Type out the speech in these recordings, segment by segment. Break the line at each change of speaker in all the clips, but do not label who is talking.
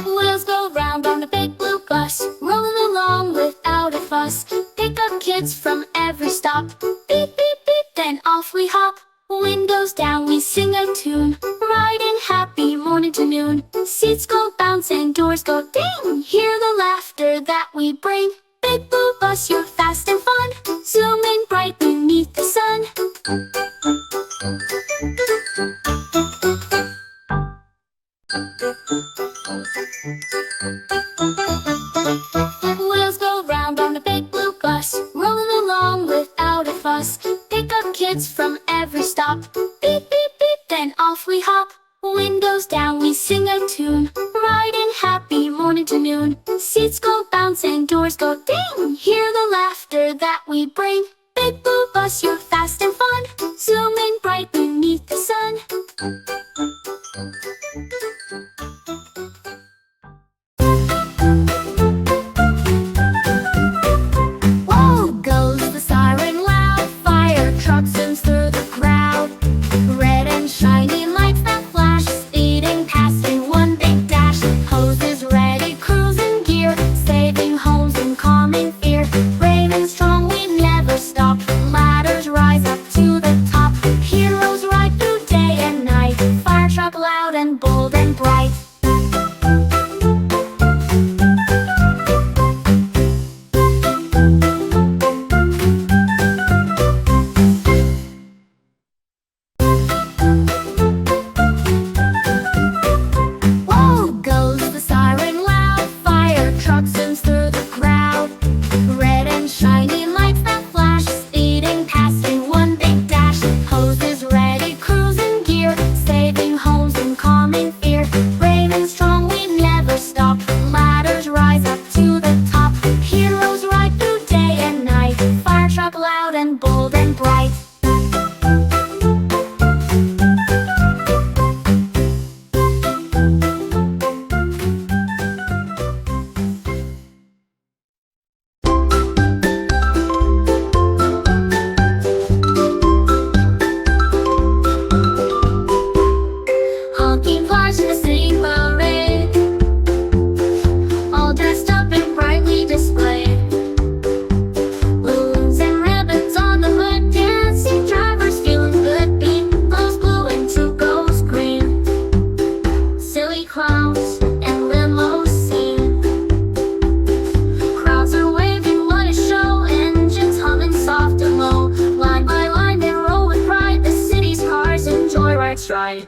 Wheels go round on the big blue bus, rolling along without a fuss. Pick up kids from every stop. Beep, beep, beep, then off we hop. Windows down, we sing a tune, riding happy morning to noon. Seats go bounce and doors go ding. Hear the laughter that we bring. Big blue bus, you're fast and fun, zooming bright beneath the sun. Wheels go round on the big blue bus, rolling along without a fuss. Pick up kids from every stop. Beep, beep, beep, then off we hop. Windows down, we sing a tune, riding happy morning to noon. Seats go bounce and doors go ding. Hear the laughter that we bring. Big blue bus, you're fast and fun, zooming bright beneath the sun. Whoa, goes the siren loud, fire truck zooms through the crowd. Red and shiny lights that flash, speeding past in one big dash. Hoses ready, cruising gear, saving homes and calming fear. Brave and strong, we never stop, ladders rise up to the top. Heroes ride through day and night, fire truck loud and bold and bright. Whoa, goes the siren loud, fire truck zooms through the crowd. Red and shiny lights that flash, speeding past in one big dash. Hoses ready, cruising gear, saving homes and calming fear. Brave and strong, we never stop, ladders rise up to the top. Heroes ride through day and night, fire truck loud and bold and bright. Honking cars in the city parade, all dressed up and brightly displayed. Balloons and ribbons on the hood, dancing drivers feeling good. Beat glows blue and two goes green. Silly clowns and limousine, crowds are waving, what a show. Engines humming soft and low, line by line they roll with pride. The city's cars and joyrides ride.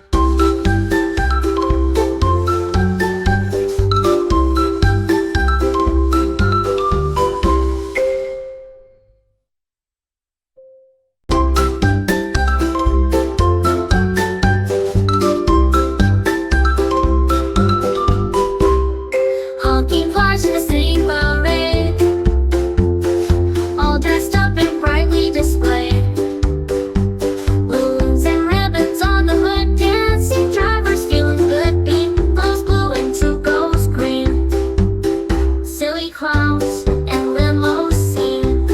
Honking cars in the city parade, all dressed up and brightly displayed. Balloons and ribbons on the hood, dancing drivers feeling good. Beat glows blue and two goes green. Silly clowns and limousine,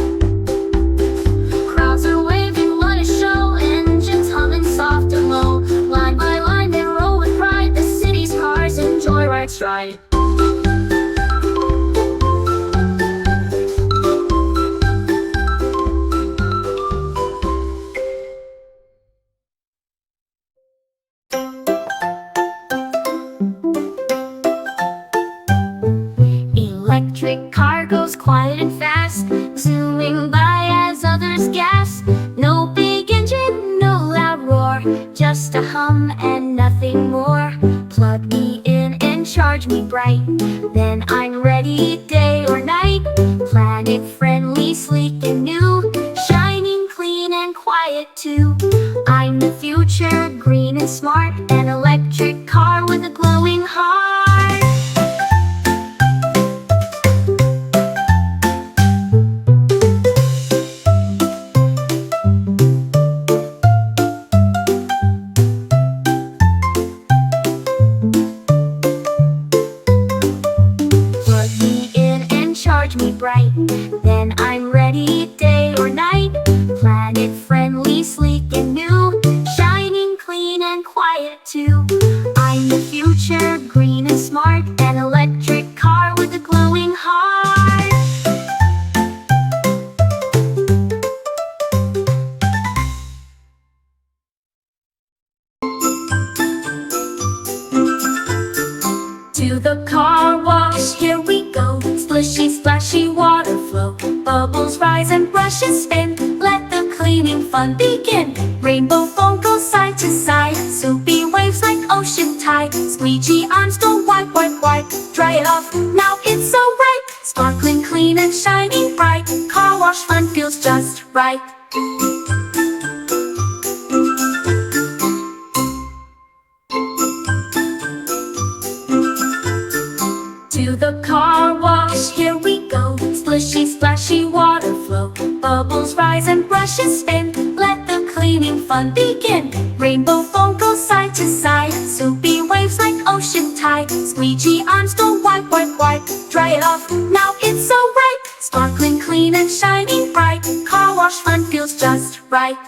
crowds are waving, what a show. Engines humming soft and low, line by line they roll with pride. The city's cars and joyrides ride. Electric car goes quiet and fast, zooming by as others gas. No big engine, no loud roar, just a hum and nothing more. Plug me in and charge me bright, then I'm ready day or night. Planet friendly, sleek and new, shining clean and quiet too. I'm the future, green and smart, an electric car with a glowing heart. Bright, then I'm ready day or night. Planet friendly, sleek and new, shining clean and Bubbles rise and brushes spin. Let the cleaning fun begin. Rainbow foam goes side to side. Soapy waves like ocean tide. Squeegee arms go wipe, wipe, wipe. Dry it off, now it's so bright. Sparkling clean and shining bright. Car wash fun feels just right. To the car wash, here we go. Splishy, splashy water flow. Bubbles rise and brushes spin. Let the cleaning fun begin. Rainbow foam goes side to side. Soapy waves like ocean tide. Squeegee arms go wipe, wipe, wipe. Dry it off, now it's so bright. Sparkling clean and shining bright. Car wash fun feels just right.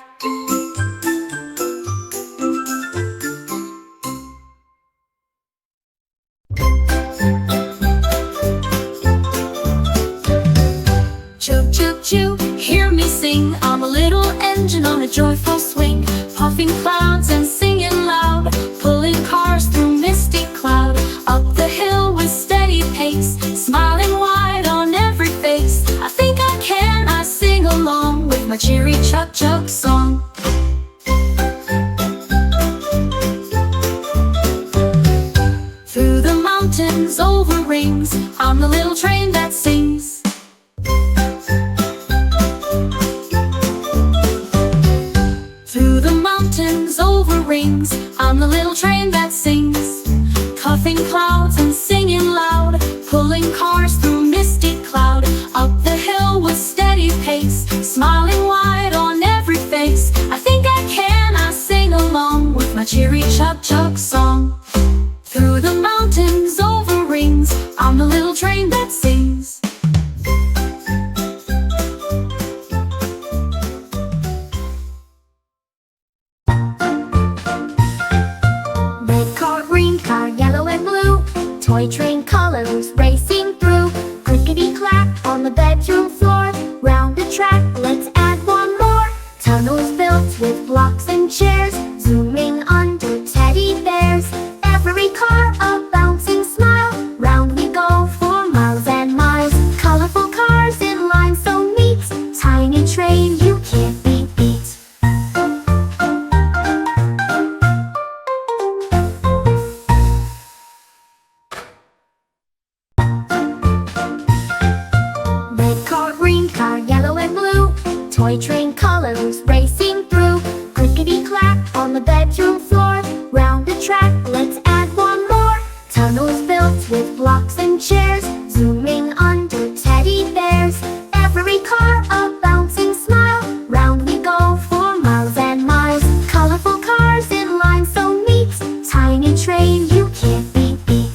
Choo choo choo, hear me sing. I'm a little engine on a joyful swing, puffing clouds and singing loud, pulling cars through misty cloud. Up the hill with steady pace, smiling wide on every face. I think I can, I sing along with my cheery chug chug song. Through the mountains, over rings, I'm the little train that sings. Over rings, I'm the little train that sings. Puffing clouds and singing loud, pulling cars through misty cloud. Up the hill with steady pace, smiling wide on every face. I think I can, I sing along with my cheery chug chug song. Through the mountains, over rings, I'm the little train that sings. Toy train colors racing through. Clickety-clack on the bedroom floor. Round the track, let's add one more. Tunnels built with blocks and chairs, zooming under teddy bears. Every car a bouncing smile. Round we go for miles and miles. Colorful cars in line so neat. Tiny train you can't beat. Toy train colors racing through. Clickety-clack on the bedroom floor. Round the track, let's add one more. Tunnels built with blocks and chairs, zooming under teddy bears. Every car a bouncing smile. Round we go for miles and miles. Colorful cars in line so neat. Tiny train you can't beat.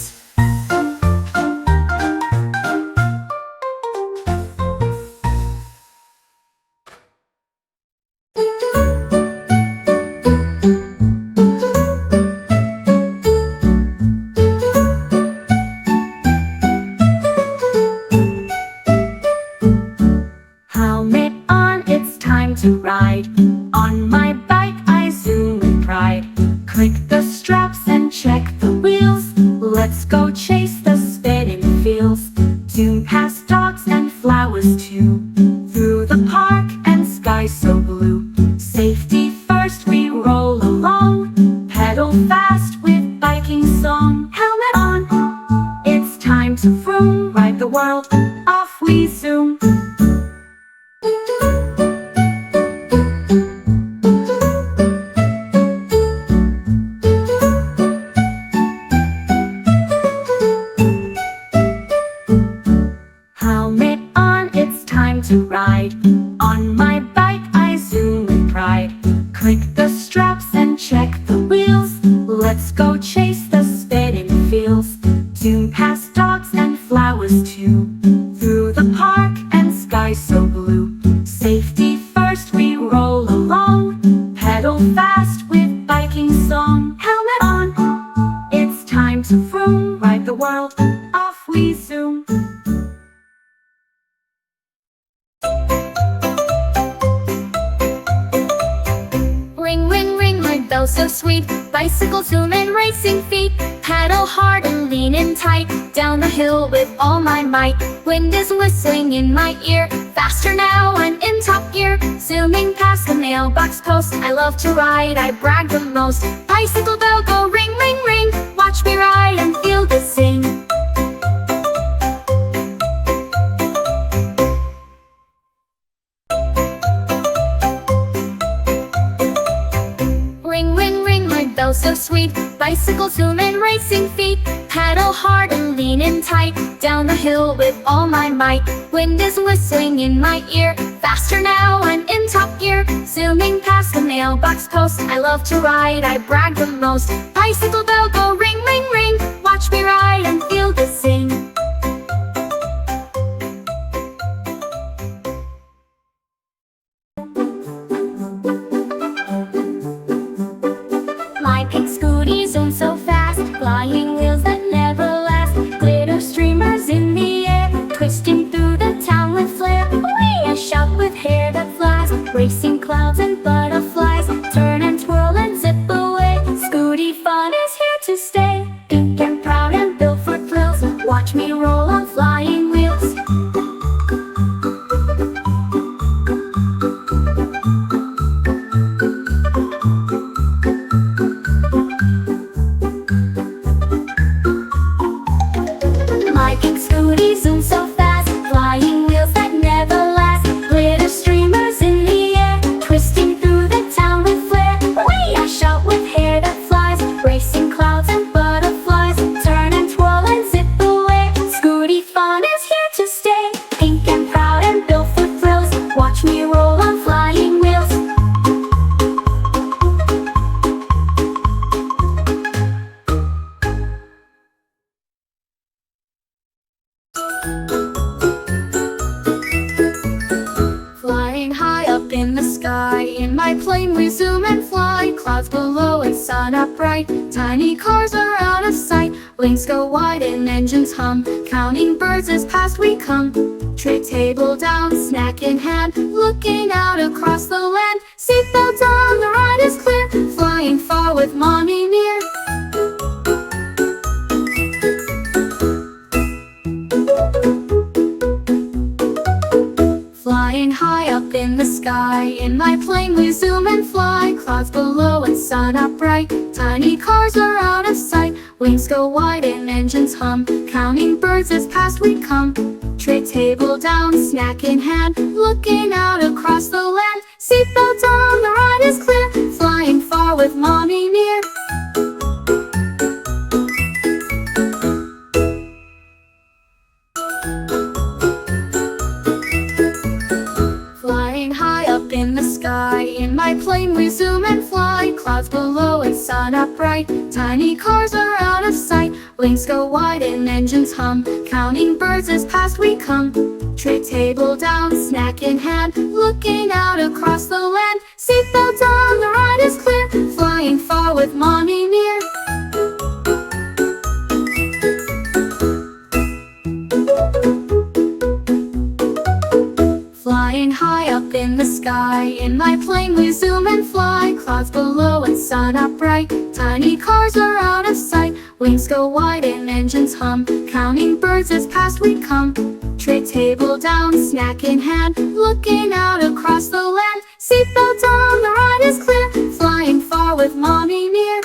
To ride on my bike, I zoom with pride. Click the straps and check the wheels. Let's go chase the spinning fields. Soon past dogs and flowers too. Through the park and sky so blue. Safety first, we roll along. Pedal fast with biking song. Helmet on, it's time to vroom. Ride the world, off we zoom. To ride on my bike, I zoom with pride. Click the straps and check the wheels. Let's go chase the spinning fields. Soon past dogs and flowers too. Through the park and sky so blue. Safety first, we roll along. Pedal fast with biking song. Helmet on, it's time to vroom. Ride the world, off we zoom. Ring, ring, ring, my bell so sweet. Bicycle zoom and racing feet. Paddle hard and lean in tight. Down the hill with all my might. Wind is whistling in my ear. Faster now, I'm in top gear, zooming past the mailbox post. I love to ride, I brag the most. Bicycle bell go ring, ring, ring. Watch me ride and feel the sing. Ring, ring, ring, my bell so sweet. Bicycle zooming, racing feet. Pedal hard and lean in tight. Down the hill with all my might. Wind is whistling in my ear. Faster now, I'm in top gear, zooming past the mailbox post. I love to ride, I brag the most. Bicycle bell go ring, ring, ring. Watch me ride and feel the sing. My pink scooty zooms so fast, flying wheels that never last. Glitter streamers in the air, twisting through the town with flair. Away I shout with hair that flies, racing clouds and butterflies. Turn and twirl and zip away. Scooty fun is here to stay. Pink and proud and built for thrills. Watch me roll on flying wheels. My pink scooty zooms so fast, flying wheels that never last. Glitter streamers in the air, twisting through the town with flair. Away I shout with hair that flies, racing clouds and butterflies. Turn and twirl and zip away. Scooty fun is here to stay. Pink and proud and built for thrills. Watch me roll on flying wheels. Flying high up in the sky, in my plane we zoom and fly. Clouds below and sun up bright, tiny cars are out of sight. Wings go wide and engines hum, counting birds as past we come. Tray table down, snack in hand, looking out across the land. Seatbelt on, the ride is clear, flying far with mommy near. Flying high up in the sky, in my plane we zoom and fly. Clouds below and sun up bright, tiny cars are out of sight. Wings go wide and engines hum, counting birds as past we come. Tray table down, snack in hand, looking out across the land. Seatbelt on, the ride is clear, flying far with mommy near. Flying high up in the sky, in my plane we zoom and fly. Clouds below and sun up bright, tiny cars are out of sight. Wings go wide and engines hum, counting birds as past we come. Tray table down, snack in hand, looking out across the land. Seatbelt on, the ride is clear, flying far with mommy near. Flying high up in the sky, in my plane we zoom and fly. Clouds below and sun up bright, tiny cars are out of sight. Wings go wide and engines hum, counting birds as past we come. Tray table down, snack in hand, looking out across the land. Seatbelt on, the ride is clear, flying far with mommy near.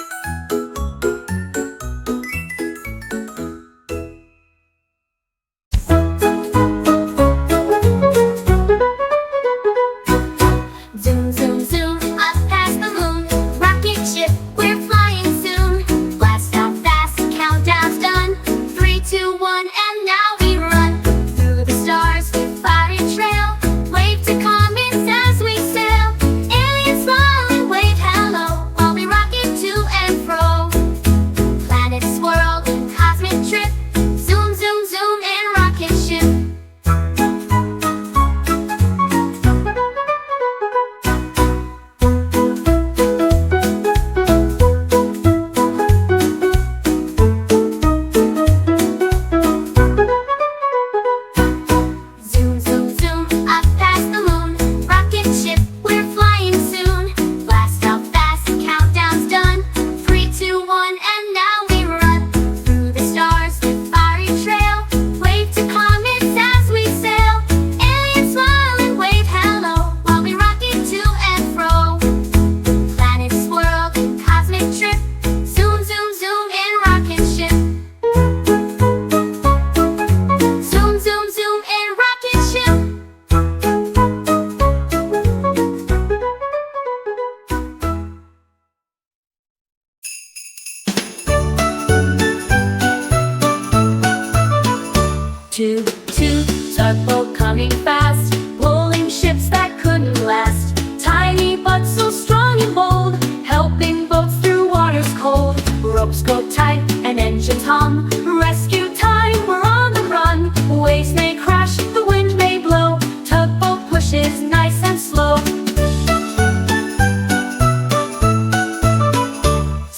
Zoom, zoom, zoom, up past the moon. Rocket ship, we're flying soon. Blast off fast, countdown's done. 3, 2, 1, and now we run. Through the stars, cloudy trail. Wave to comets as we sail. Aliens smile and wave hello, while we rock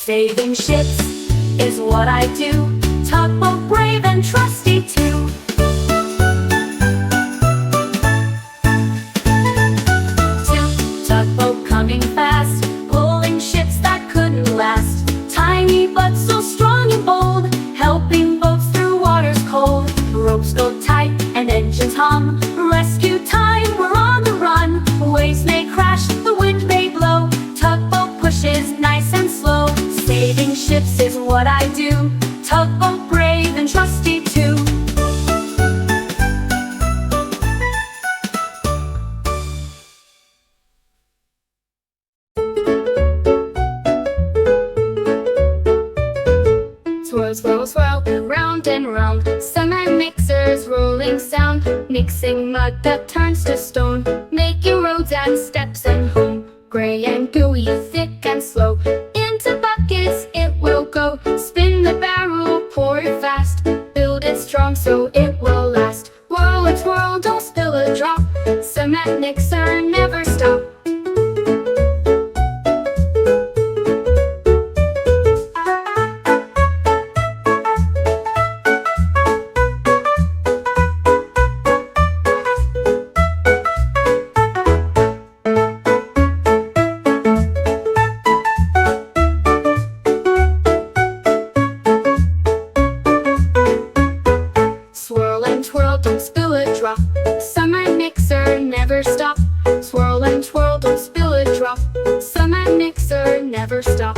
Saving ships is what I do. Tugboat brave and trusty too. Tugboat coming fast, pulling ships that couldn't last. Tiny but so strong and bold, helping boats through waters cold. Ropes go tight and engines hum. Rescue time, we're on the run. Waves may crash, the wind may blow. Tugboat pushes nice and slow. Saving ships is what I do. Tugboat brave and trusty too. Swirl, swirl, swirl, round and round. Cement mixers, rolling sound. Mixing mud that turns to stone, making roads and steps and home. Gray and gooey, thick and slow, into buckets it will go. Spin the barrel, pour it fast, build it strong so it will last. Whirl and twirl, don't spill a drop. Cement mixer, never stop. Swirl and twirl, don't spill a drop. Cement mixer, never stop. Swirl and twirl, don't spill a drop. Cement mixer, never stop.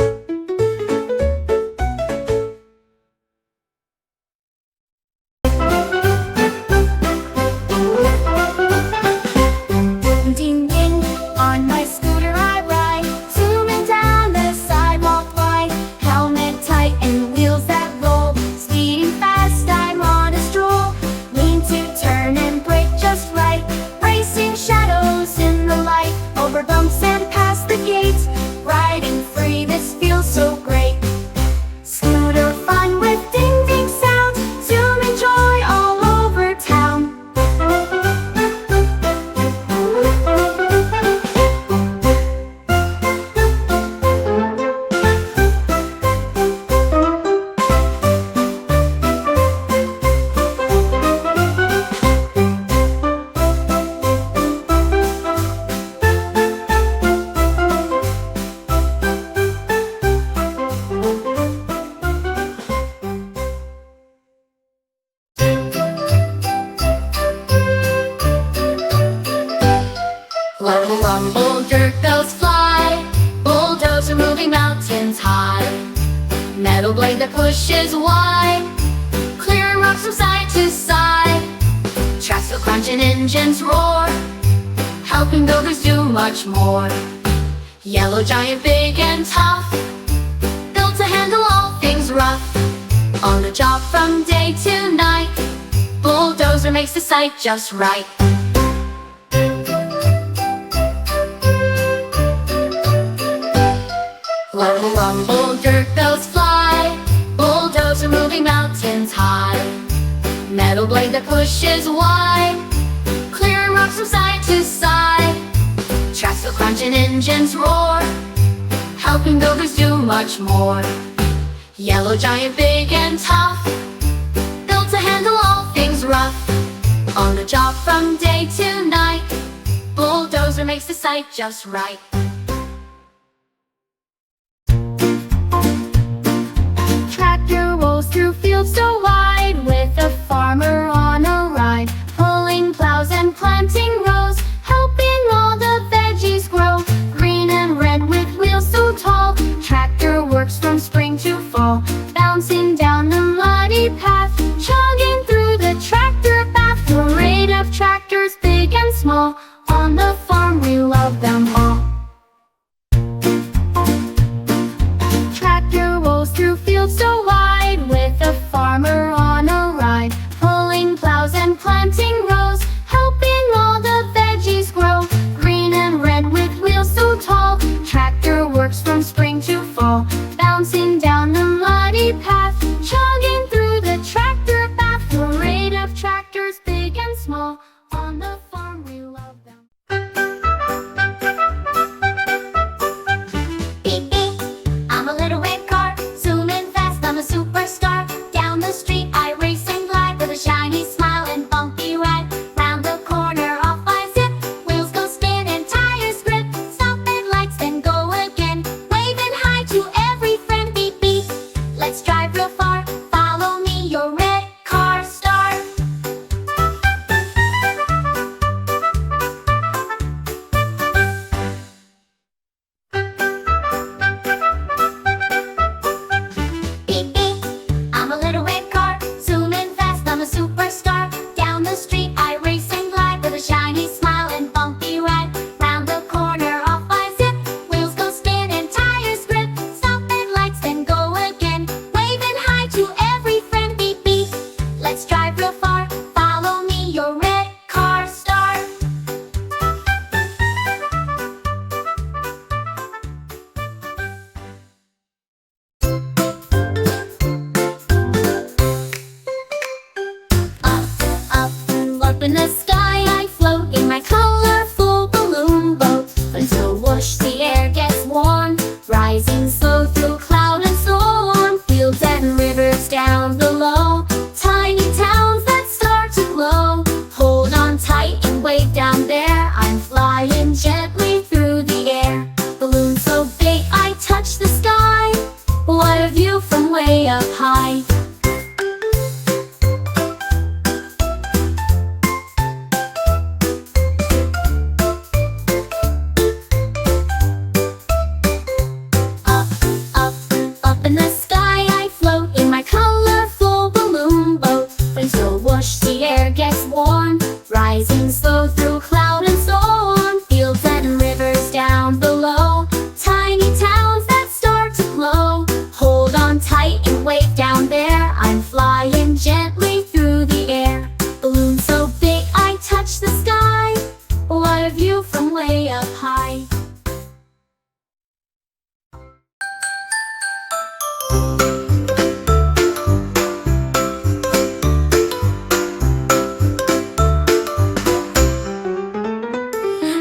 Ding ding, on my scooter I ride, zooming down the sidewalk wide. Helmet tight and wheels that roll, speeding fast I'm on a stroll. Lean to turn and brake just right, racing shadows in the light. Over bumps and past the gates, riding free, this feels so great. Scooter fun with ding ding sound, zoom and joy all over town. Rumble, rumble, dirt bells fly, bulldozer moving mountains high. Metal blade that pushes wide, clearing rocks from side to side. Tracks go crunch and engines roar, helping builders do much more. Yellow giant, big and tough, built to handle all things rough. On the job from day to night, bulldozer makes the site just right. Rumble, rumble, dirt bells fly, bulldozer moving mountains high. Metal blade that pushes wide, clearing rocks from side to side. Tracks go crunch and engines roar, helping builders do much more. Yellow giant, big and tough, built to handle all things rough. On the job from day to night, bulldozer makes the site just right. Tractor rolls through fields so wide, with a farmer on a ride, pulling plows and planting rows, helping all the veggies grow. Green and red with wheels so tall, tractor works from spring to fall, bouncing down the muddy path, chugging through the tractor path. Parade of tractors big and small, on the farm we love them all. Tractor rolls through fields so wide, with a farmer on a ride, pulling plows and planting rows, helping all the veggies grow. Green and red with wheels so tall, tractor works from spring to fall, bouncing down the muddy path, chugging through the tractor path. Parade of tractors big and small, on the farm we love them. Beep beep, I'm a little red car. way up high. Up, up, up in the sky I float in my colorful balloon boat. When so whoosh the air gets warm, rising slow through cloud and storm. Fields and rivers down below, tiny towns that start to glow. Hold on tight and wave down there, I'm flying gently through the air. Balloon so big I touch the sky, what a view from way up high.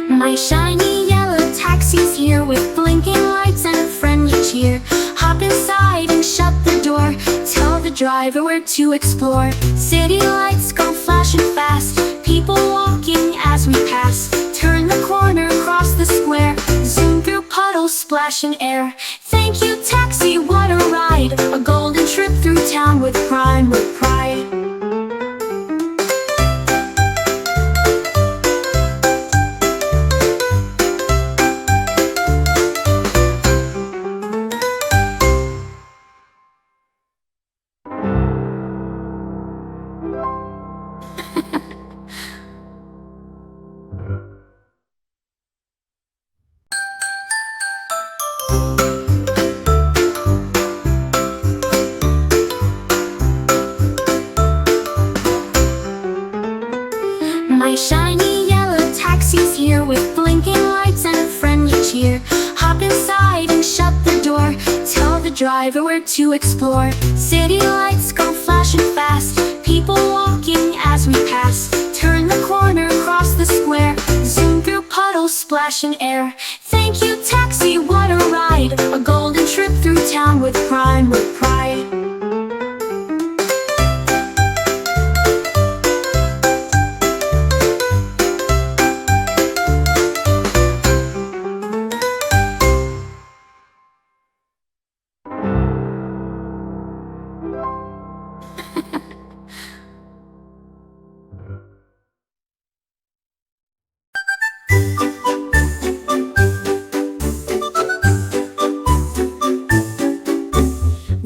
My shiny yellow taxi's here with blinking lights and a friendly cheer. Hop inside and shut the door, tell the driver where to explore. City lights go flashing fast, people walking as we pass. Turn the corner, cross the square, zoom through puddles, splashing air. Thank you taxi, what a ride, a golden trip through town with pride, with pride. My shiny yellow taxi's here with blinking lights and a friendly cheer. Hop inside and shut the door, tell the driver where to explore. City lights go flashing fast, people walking as we pass. Turn the corner, cross the square, zoom through puddles, splashing air. Thank you taxi, what a ride, a golden trip through town with pride, with pride.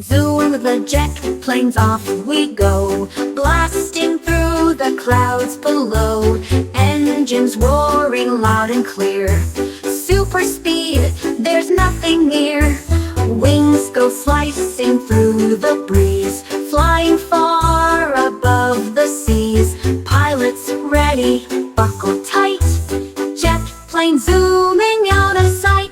Zoom the jet planes, off we go, blasting through the clouds below. Engines roaring loud and clear, super speed, there's nothing near. Wings go slicing through the breeze, flying far above the seas. Pilots ready, buckle tight, jet plane zooming out of sight.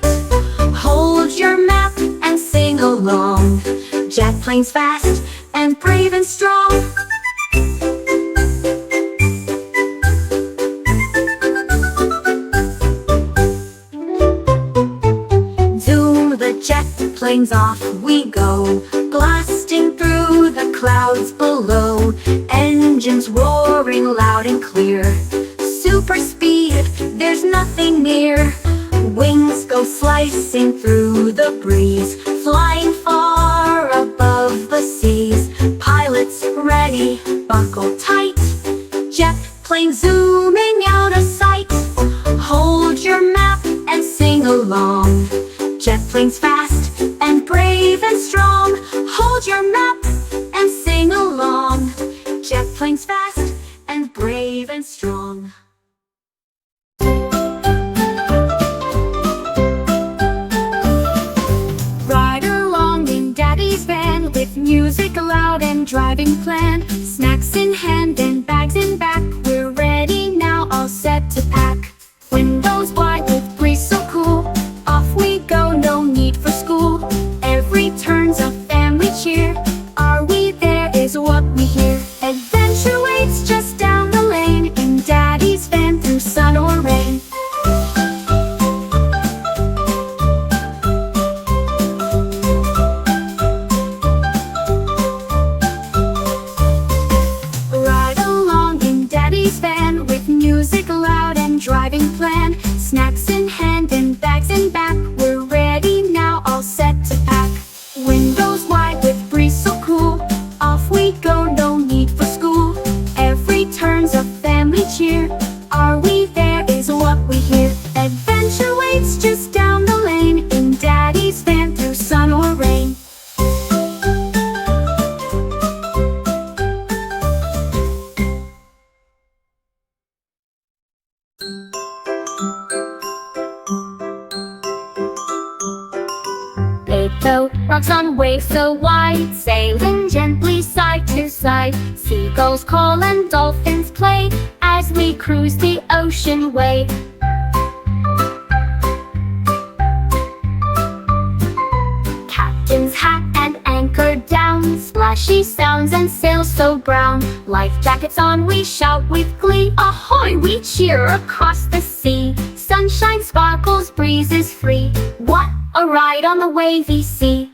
Hold your map and sing along, jet planes fast and brave and strong. Zoom the jet planes, off we go, blasting through the clouds below. Engines roaring loud and clear, super speed, there's nothing near. Wings go slicing through the breeze, flying far above the seas. Pilots ready, buckle tight, jet plane zooming out of sight. Hold your map and sing along, jet planes fast and brave and strong. Hold your map and sing along, jet planes fast and brave and strong. Ride along in Daddy's van, with music loud and driving plan. Snacks in hand and bags in back, we're ready now, all set to pack. Windows wide with breeze so cool, off we go, no need for school. Every turn's a family cheer, are we there is what we hear. Adventure waits just down the lane, in Daddy's van through sun or rain. Ride along Rainbow rocks on waves so wide, sailing gently side to side. Seagulls call and dolphins play as we cruise the ocean way. Captain's hat and anchor down, splashy sounds and sails so brown. Life jackets on, we shout with glee. Ahoy, we cheer across the sea. Sunshine sparkles, breeze is free. What a ride on the wavy sea.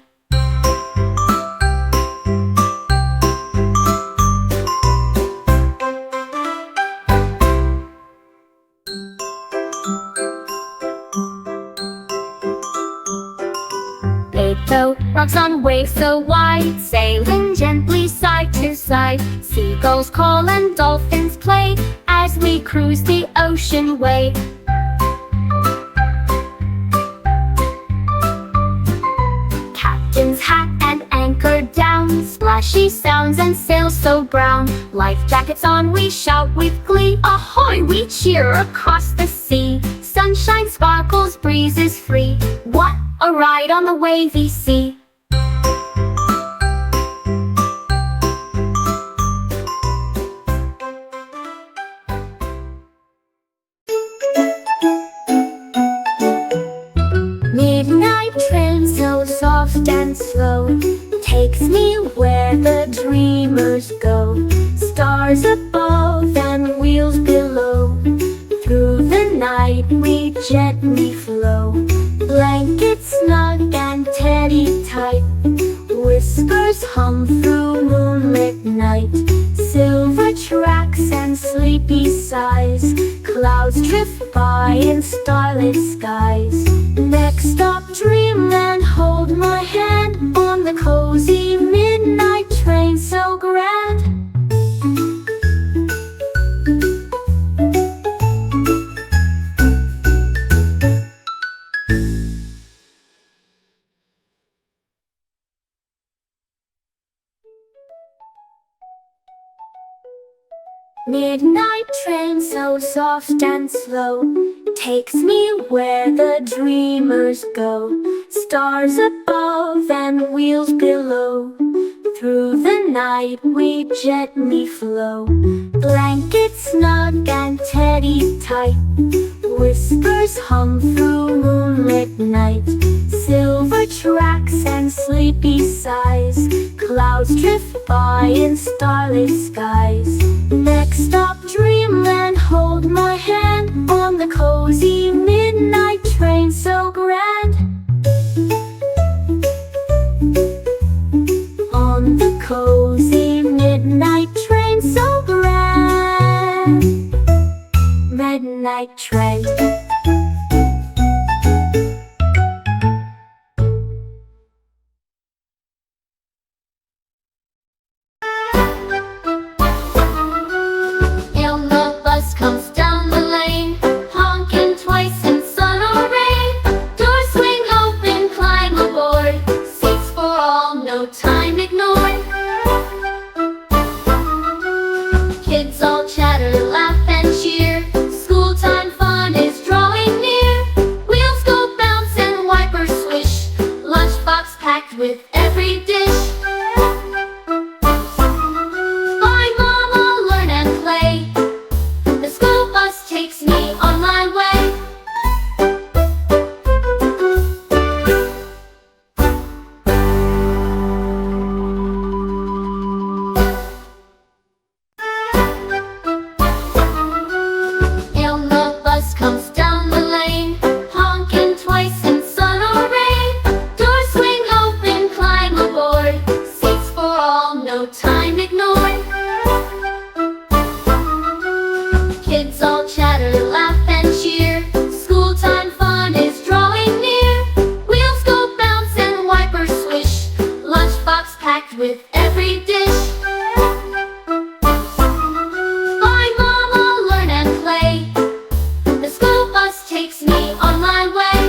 Boat rocks on waves so wide, sailing gently side to side. Seagulls call and dolphins play as we cruise the ocean way. Captain's hat and anchor down, splashy sounds and sails so brown. Life jackets on, we shout with glee. Ahoy, we cheer across the sea. Sunshine sparkles, breeze is free. What a ride on the wavy sea. Midnight train so soft and slow takes me where the dreamers go. Stars above and wheels below. Through the night we gently flow. Blankets snug and teddy tight. Whispers hum through moonlit night. Silver tracks and sleepy sighs. Clouds drift by in starlit skies. Next stop, dreamland, hold my hand on the cozy midnight train so grand. Midnight train so soft and slow takes me where the dreamers go. Stars above and wheels below. Through the night we gently flow. Blankets snug and teddy tight. Whispers hum through moonlit night. Silver tracks and sleepy sighs. Clouds drift by in starlit skies. Next stop, dreamland, hold my hand on the cozy midnight train so grand. On the cozy midnight train so grand. Midnight train. With every dish. Bye mama, learn and play. The school bus takes me on my way. And the bus comes down the lane, honking twice in sun or rain. Doors swing open, climb aboard. Seats for all, no time ignored. Kids all chatter, laugh and cheer. School time fun is drawing near. Wheels go bounce and wipers swish. Lunchbox packed with every dish. Bye mama, learn and play. The school bus takes me on my way.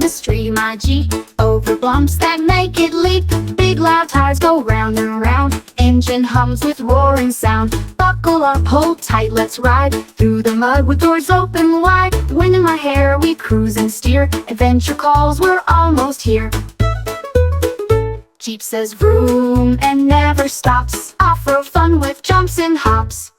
the street, my Jeep, over bumps that make it leap. Big loud tires go round and round, engine hums with roaring sound. Buckle up, hold tight, let's ride through the mud with doors open wide. Wind in my hair, we cruise and steer, adventure calls, we're almost here. Jeep says vroom and never stops, off-road fun with jumps and hops.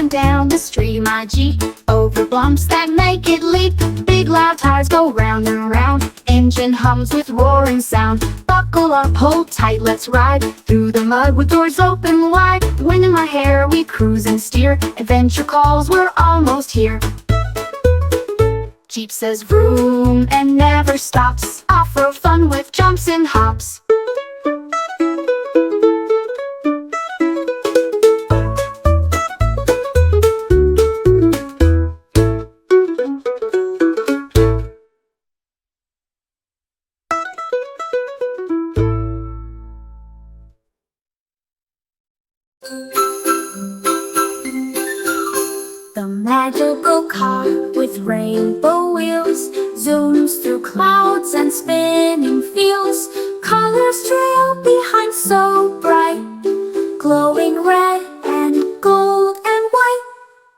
Down the street, my Jeep, over bumps that make it leap. Big loud tires go round and round, engine hums with roaring sound. Buckle up, hold tight, let's ride through the mud with doors open wide. Wind in my hair, we cruise and steer, adventure calls, we're almost here. Jeep says vroom and never stops, off-road fun with jumps and hops. The magical car with rainbow wheels zooms through clouds and spinning fields. Colors trail behind so bright, glowing red and gold and white.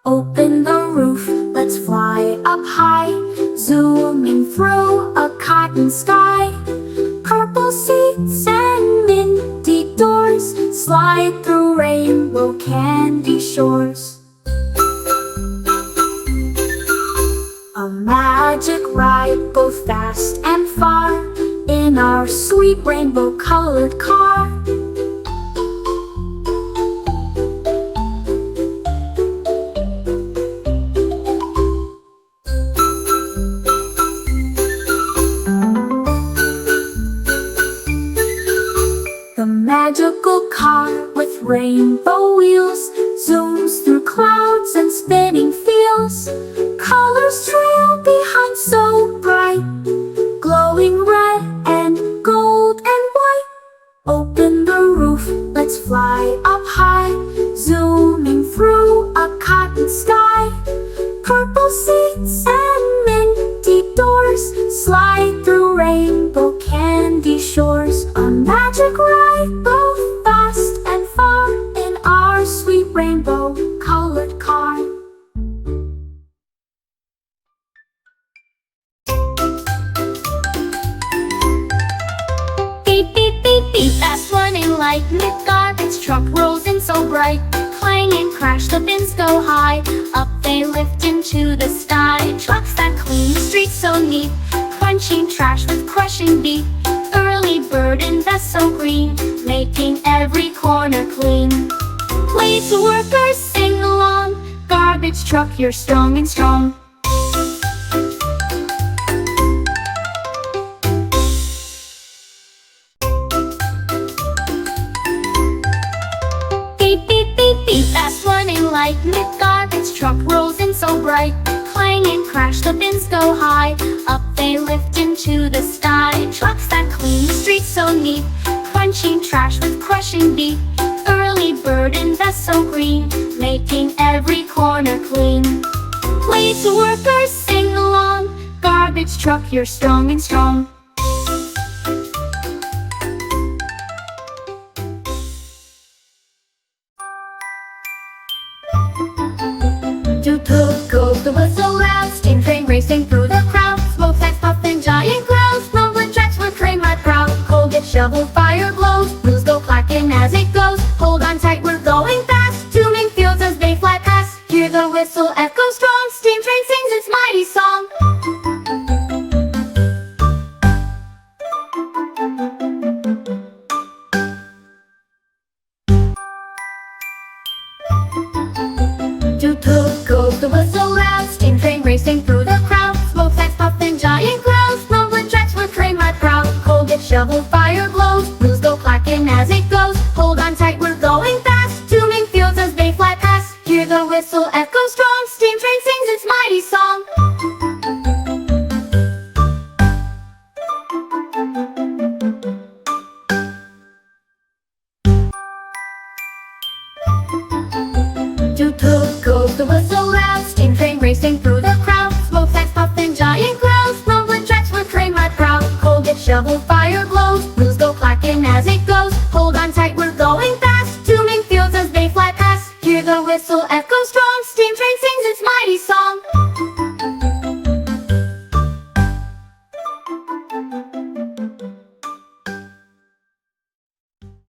Open the roof, let's fly up high, zooming through a cotton sky. Purple seats and minty doors slide through rainbow candy shores. A magic ride, both fast and far, in our sweet rainbow-colored car. The magical car with rainbow wheels zooms through clouds and spinning fields. Colors trail behind so bright, glowing red and gold and white. Open the roof, let's fly up high, zooming through a cotton sky. Purple seats and minty doors slide through rainbow candy shores. A magic ride, both fast and far, in our sweet rainbow-colored car. Beep, beep, beep, beep, fast running like mid-garbage truck rolls in so bright. Clang and crash, the bins go high, up they lift into the sky. Trucks that clean the streets so neat, crunching trash with crushing beat. Early bird and vest so green, making every corner clean. Playful workers sing along, garbage truck, you're strong and strong. Beep, beep, beep, beep, fast running like mid-garbage truck rolls in so bright. Clang and crash, the bins go high, up they lift into the sky. Trucks that clean the streets so neat, crunching trash with crushing beat. Early bird and vest so green, making every corner clean. Playful workers sing along, garbage truck, you're strong and strong. Toot goes the whistle loud, steam train racing through the crowd. Smoke stacks puffing, giant clouds, rumbling tracks would train my proud. Coal gets shoveled, fire glows, wheels go clacking as it goes. Hold on tight, we're going fast, tuning fields as they fly past. Hear the whistle echo strong, steam train sings its mighty song. Toot goes the whistle loud, steam train racing through the crowd. Smoke stacks puffing, giant clouds, rumbling tracks would train my proud. Coal gets shoveled, fire glows, glows, blues go clack,